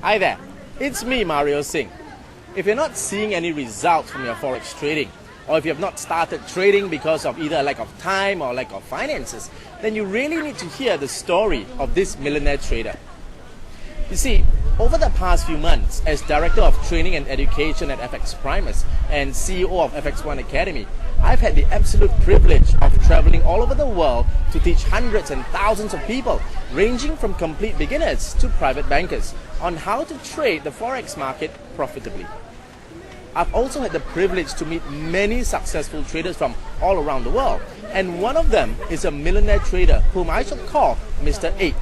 Hi there, it's me, Mario Singh. If you're not seeing any results from your Forex trading, or if you have not started trading because of either lack of time or lack of finances, then you really need to hear the story of this millionaire trader. You see, over the past few months, as Director of Training and Education at FX Primus and CEO of FX1 Academy, I've had the absolute privilege of traveling all over the world to teach hundreds and thousands of people, ranging from complete beginners to private bankers, on how to trade the Forex market profitably. I've also had the privilege to meet many successful traders from all around the world, and one of them is a millionaire trader whom I shall call Mr. H.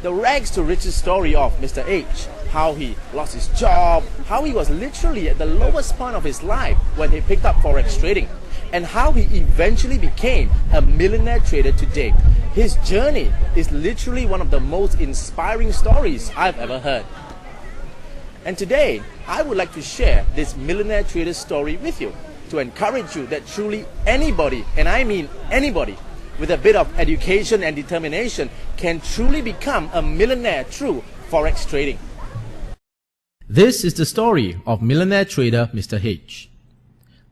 The rags to riches story of Mr. H, how he lost his job, how he was literally at the lowest point of his life when he picked up Forex trading, and how he eventually became a millionaire trader today. His journey is literally one of the most inspiring stories I've ever heard. And today, I would like to share this millionaire trader story with you to encourage you that truly anybody, and I mean anybody, with a bit of education and determination can truly become a millionaire through Forex trading. This is the story of millionaire trader Mr. H.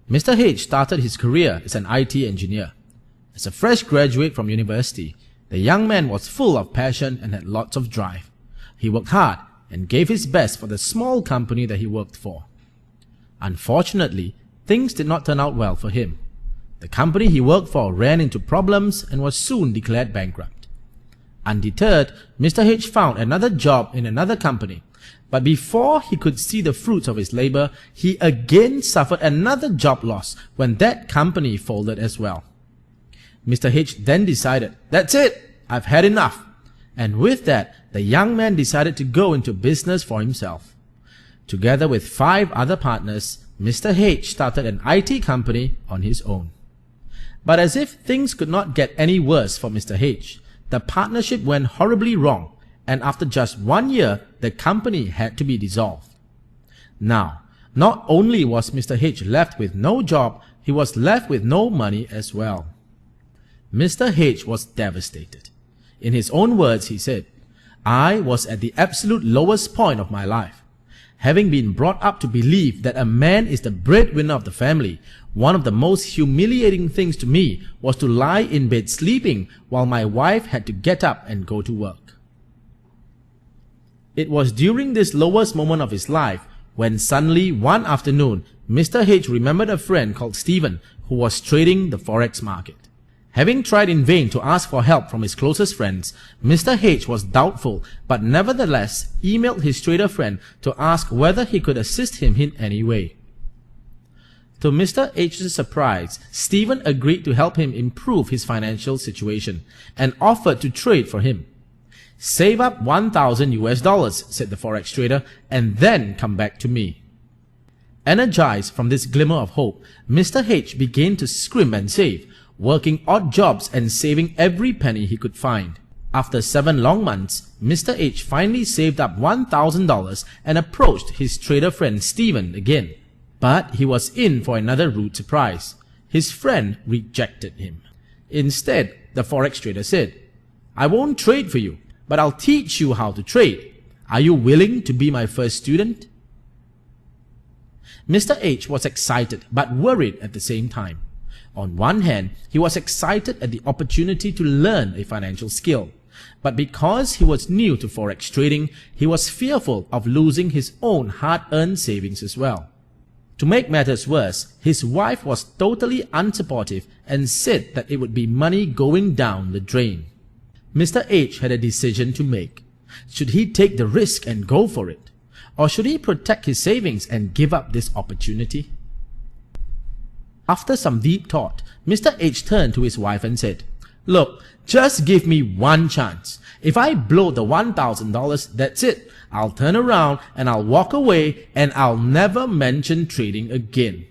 Mr. H started his career as an IT engineer. As a fresh graduate from university, the young man was full of passion and had lots of drive. He worked hard and gave his best for the small company that he worked for. Unfortunately, things did not turn out well for him. The company he worked for ran into problems and was soon declared bankrupt. Undeterred, Mr. H found another job in another company, but before he could see the fruits of his labor, he again suffered another job loss when that company folded as well. Mr. H then decided, "That's it, I've had enough." And with that, the young man decided to go into business for himself. Together with 5 other partners, Mr. H started an IT company on his own. But as if things could not get any worse for Mr. H, the partnership went horribly wrong, and after just 1 year, the company had to be dissolved. Now, not only was Mr. H left with no job, he was left with no money as well. Mr. H was devastated. In his own words, he said, "I was at the absolute lowest point of my life. Having been brought up to believe that a man is the breadwinner of the family, one of the most humiliating things to me was to lie in bed sleeping while my wife had to get up and go to work." It was during this lowest moment of his life when suddenly one afternoon, Mr. H remembered a friend called Stephen who was trading the Forex market. Having tried in vain to ask for help from his closest friends, Mr. H was doubtful but nevertheless emailed his trader friend to ask whether he could assist him in any way. To Mr. H's surprise, Stephen agreed to help him improve his financial situation and offered to trade for him. "Save up $1,000 US," said the Forex trader, "and then come back to me." Energized from this glimmer of hope, Mr. H began to scrimp and save, working odd jobs and saving every penny he could find. After 7 long months, Mr. H finally saved up $1,000 and approached his trader friend Stephen again. But he was in for another rude surprise. His friend rejected him. Instead, the Forex trader said, "I won't trade for you, but I'll teach you how to trade. Are you willing to be my first student?" Mr. H was excited but worried at the same time. On one hand, he was excited at the opportunity to learn a financial skill, but because he was new to Forex trading, he was fearful of losing his own hard-earned savings as well. To make matters worse, his wife was totally unsupportive and said that it would be money going down the drain. Mr. H had a decision to make. Should he take the risk and go for it? Or should he protect his savings and give up this opportunity? After some deep thought, Mr. H turned to his wife and said, "Look, just give me one chance. If I blow the $1,000, that's it. I'll turn around and I'll walk away and I'll never mention trading again."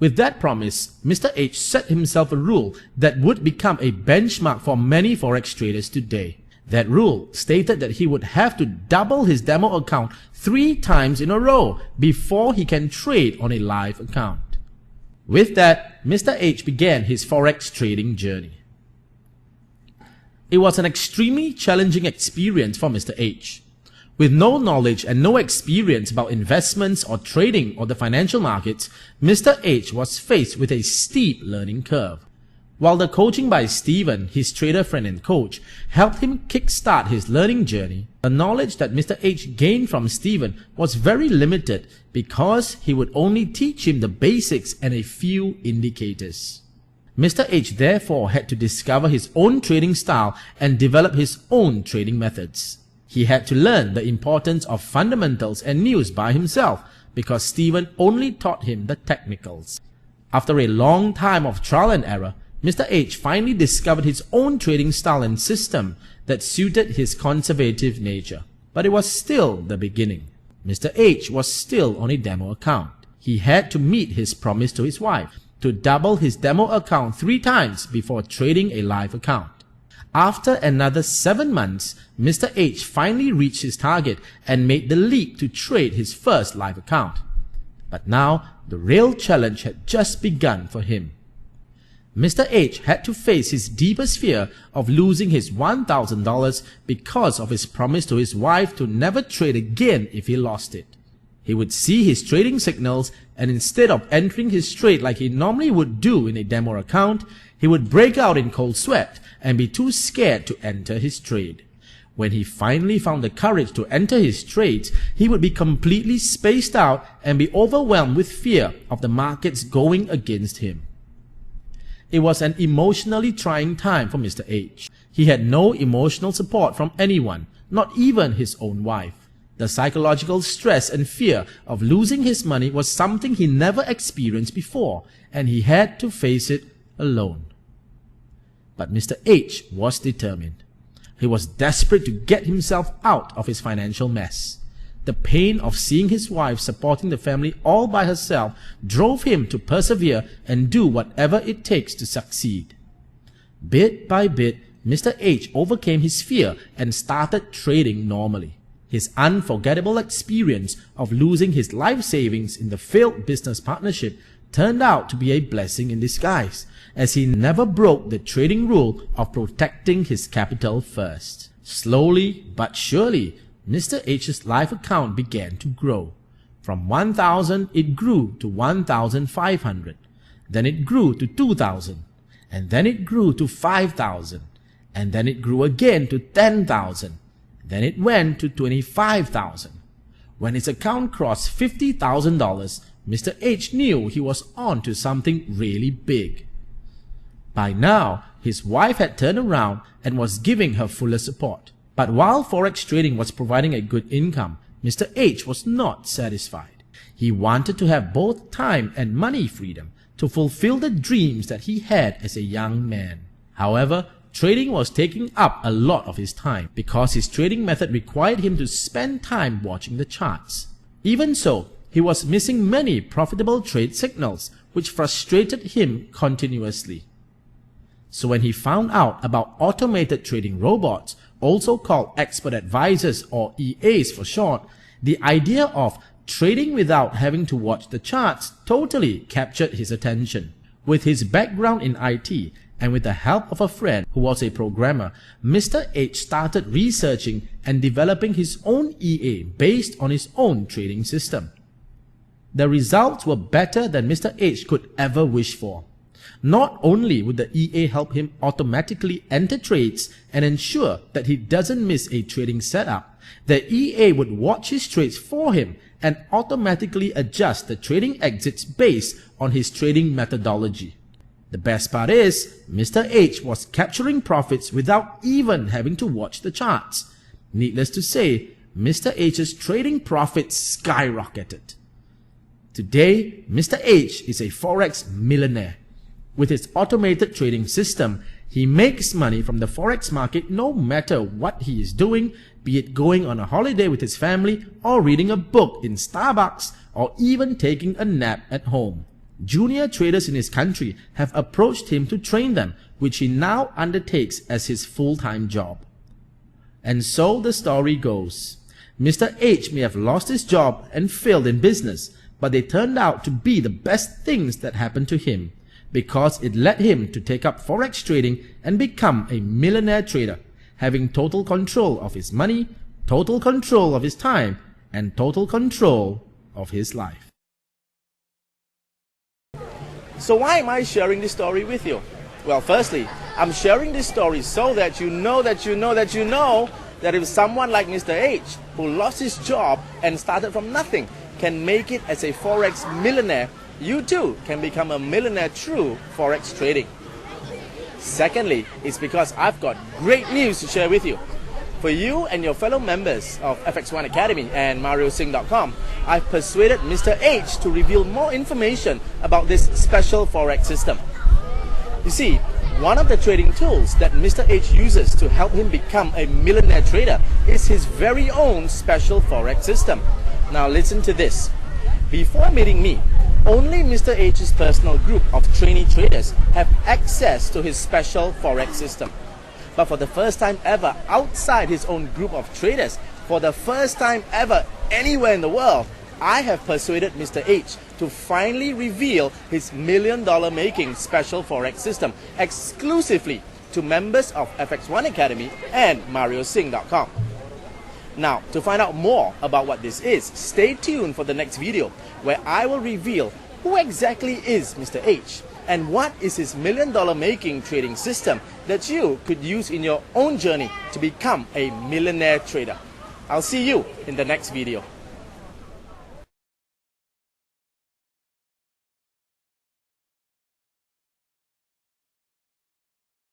With that promise, Mr. H set himself a rule that would become a benchmark for many Forex traders today. That rule stated that he would have to double his demo account 3 times in a row before he can trade on a live account. With that, Mr. H began his Forex trading journey. It was an extremely challenging experience for Mr. H. With no knowledge and no experience about investments or trading or the financial markets, Mr. H was faced with a steep learning curve. While the coaching by Stephen, his trader friend and coach, helped him kickstart his learning journey, the knowledge that Mr. H gained from Stephen was very limited because he would only teach him the basics and a few indicators. Mr. H therefore had to discover his own trading style and develop his own trading methods. He had to learn the importance of fundamentals and news by himself because Stephen only taught him the technicals. After a long time of trial and error, Mr. H finally discovered his own trading style and system that suited his conservative nature. But it was still the beginning. Mr. H was still on a demo account. He had to meet his promise to his wife to double his demo account 3 times before trading a live account. After another 7 months, Mr. H finally reached his target and made the leap to trade his first live account. But now, the real challenge had just begun for him. Mr. H had to face his deepest fear of losing his $1,000 because of his promise to his wife to never trade again if he lost it. He would see his trading signals, and instead of entering his trade like he normally would do in a demo account, he would break out in cold sweat and be too scared to enter his trade. When he finally found the courage to enter his trades, he would be completely spaced out and be overwhelmed with fear of the markets going against him. It was an emotionally trying time for Mr. H. He had no emotional support from anyone, not even his own wife. The psychological stress and fear of losing his money was something he never experienced before, and he had to face it alone. But Mr. H was determined. He was desperate to get himself out of his financial mess. The pain of seeing his wife supporting the family all by herself drove him to persevere and do whatever it takes to succeed. Bit by bit, Mr. H overcame his fear and started trading normally. His unforgettable experience of losing his life savings in the failed business partnership turned out to be a blessing in disguise, as he never broke the trading rule of protecting his capital first. Slowly but surely, Mr. H's live account began to grow. From 1,000 it grew to 1,500, then it grew to 2,000, and then it grew to 5,000, and then it grew again to 10,000, then it went to 25,000. When his account crossed $50,000, Mr. H knew he was on to something really big. By now, his wife had turned around and was giving her fuller support. But while Forex trading was providing a good income, Mr. H was not satisfied. He wanted to have both time and money freedom to fulfill the dreams that he had as a young man. However, trading was taking up a lot of his time because his trading method required him to spend time watching the charts. Even so, he was missing many profitable trade signals, which frustrated him continuously. So when he found out about automated trading robots, also called expert advisors or EAs for short, the idea of trading without having to watch the charts totally captured his attention. With his background in IT and with the help of a friend who was a programmer, Mr. H started researching and developing his own EA based on his own trading system. The results were better than Mr. H could ever wish for. Not only would the EA help him automatically enter trades and ensure that he doesn't miss a trading setup, the EA would watch his trades for him and automatically adjust the trading exits based on his trading methodology. The best part is, Mr. H was capturing profits without even having to watch the charts. Needless to say, Mr. H's trading profits skyrocketed. Today, Mr. H is a Forex millionaire. With his automated trading system, he makes money from the Forex market no matter what he is doing, be it going on a holiday with his family or reading a book in Starbucks or even taking a nap at home. Junior traders in his country have approached him to train them, which he now undertakes as his full-time job. And so the story goes. Mr. H may have lost his job and failed in business, but they turned out to be the best things that happened to him, because it led him to take up Forex trading and become a millionaire trader, having total control of his money, total control of his time, and total control of his life. So why am I sharing this story with you? Well, firstly, I'm sharing this story so that you know that if someone like Mr. H, who lost his job and started from nothing, can make it as a Forex millionaire, you too can become a millionaire through Forex trading. Secondly, it's because I've got great news to share with you. For you and your fellow members of FX1 Academy and MarioSingh.com, I've persuaded Mr. H to reveal more information about this special Forex system. You see, one of the trading tools that Mr. H uses to help him become a millionaire trader is his very own special Forex system. Now listen to this. Before meeting me, only Mr. H's personal group of trainee traders have access to his special Forex system. But for the first time ever outside his own group of traders, for the first time ever anywhere in the world, I have persuaded Mr. H to finally reveal his $1 million making special Forex system exclusively to members of FX1 Academy and MarioSingh.com. Now, to find out more about what this is, stay tuned for the next video where I will reveal who exactly is Mr. H and what is his $1 million making trading system that you could use in your own journey to become a millionaire trader. I'll see you in the next video.